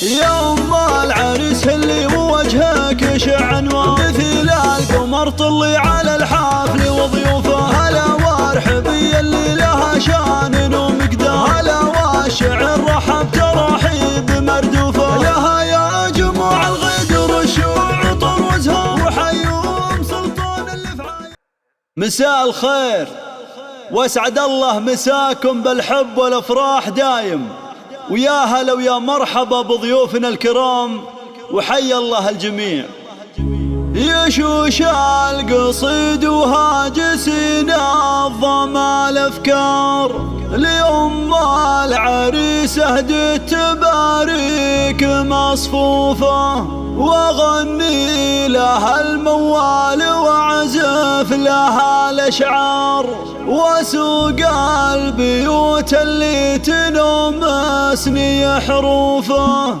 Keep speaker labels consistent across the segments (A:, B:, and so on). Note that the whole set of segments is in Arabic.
A: يا أم العريس اللي وجهك يشع انوار، مثل القمر طلي على الحفل وضيوفه. هلا وارحبي اللي لها شان ومقدار، هلا والشعر رحب ترحيب مردوفه. لها يا جموع الغدر الشوع طر وزهار، وحيوم سلطان اللي في مساء الخير واسعد الله مساكم بالحب والافراح دايم، ويا هلا ويا مرحبا بضيوفنا الكرام، وحيا الله الجميع. يشوش القصيد وهاجسين نظم الافكار، لأم العريس اهدت تباريك مصفوفة، واغني لها الموال واعزف لها الاشعار، واسوق البيوت اللي تنوم اسمي حروفه.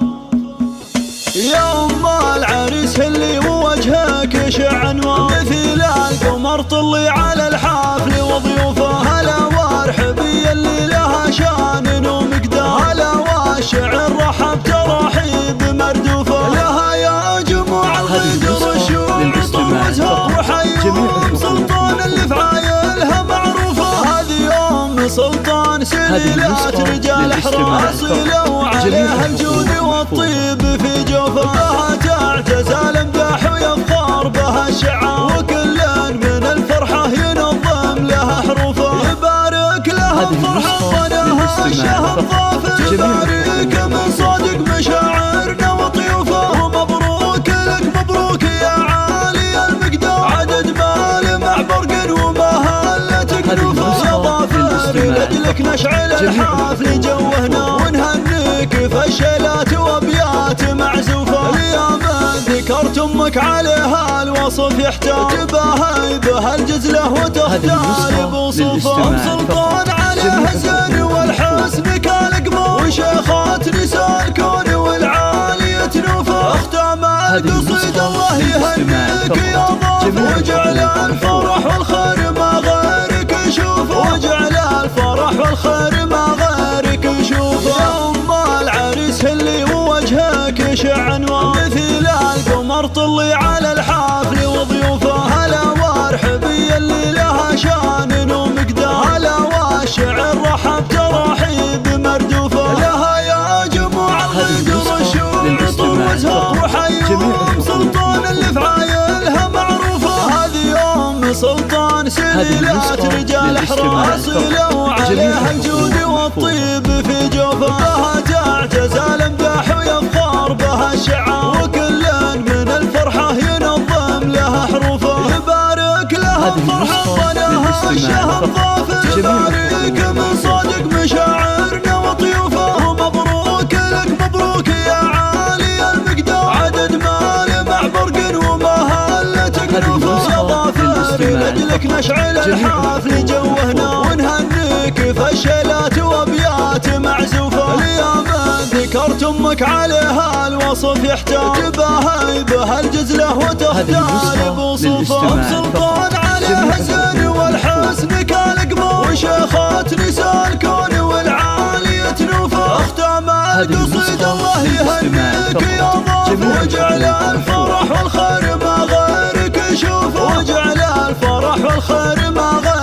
A: يا أم العريس اللي وجهك يشع انوار، مثل القمر طلي على الحفل وضيوفه. هلا وارحبي اللي لها شان ومقدار، هلا والشعر رحب ترحيب مردوفه. لها يا جموع الغدر الشوع طر وزهار، وحيوم سلطان اللي في عايلها معروفه. هذه أم سلطان سليلات رجال احرار، اصيله وعليها الجود والطيب في جوفه. بها تعتز الامداح ويفخر بها الشعار، وكل من الفرحه ينظم لها حروفه. يبارك لها الفرحه ظناها الشهر ضافر، يبارك من صادق مشاعرنا وطيوفه. ومبروك لك مبروك يا عالي المقدار، عدد مال مع برق ومهلة قلوفه. يا ضافر لك نشعل الحفل جوهنا، ونهنيك فشلات وابيات معزوفه. يا من ذكرت امك عليها الوصف يحتاج، بها الجزله وتختار بوصوفه. ام سلطان عليها الزين والحسن كالقمر، وشيخات نساء الكون والعالية نوفه. اختام القصيد الله يهنيك يا ضاف، واجعل الفرح والخير ما غيرك يشوفه، واجعل الفرح والخير ما غيرك يشوفه. يا أم العريس اللي وجهك يشع انوار، مثل القمر طلي على الحفل وضيوفه. هلا وارحبي اللي لها شان ومقدار، هلا والشعر رحب ترحيب مردوفه. لها يا جموع الغدر الشوع طر وزهار، وحيوم سلطان اللي في عايلها معروفه. هذه أم سلطان سليلات رجال احرار، اصيله وعليها الجود والطيب في جوفه. بها تعتز الامداح ويفخر بها الشعار، وكل من الفرحه ينظم لها حروفه. يبارك لها الفرحه ظناها الشهر ضافر، يبارك من صادق مشاعرنا وطيوفه. ومبروك لك مبروك يا عالي المقدار، عدد مال مع برق ومهلة قلوفه. يا ضافر لك نشعل الحفل جوهنا، ونهنيك فشلات وابيات معزوفه. يا من ذكرت امك عليها الوصف يحتاج، بها الجزله وتختار بوصوفه. ام سلطان عليها الزين والحسن كالقمر، وشيخات نساء الكون والعالية نوفه. اختام القصيد الله يهنيك يا ضاف، واجعل الفرح والخير ما غيرك يشوفه، واجعل الفرح والخير ما غيرك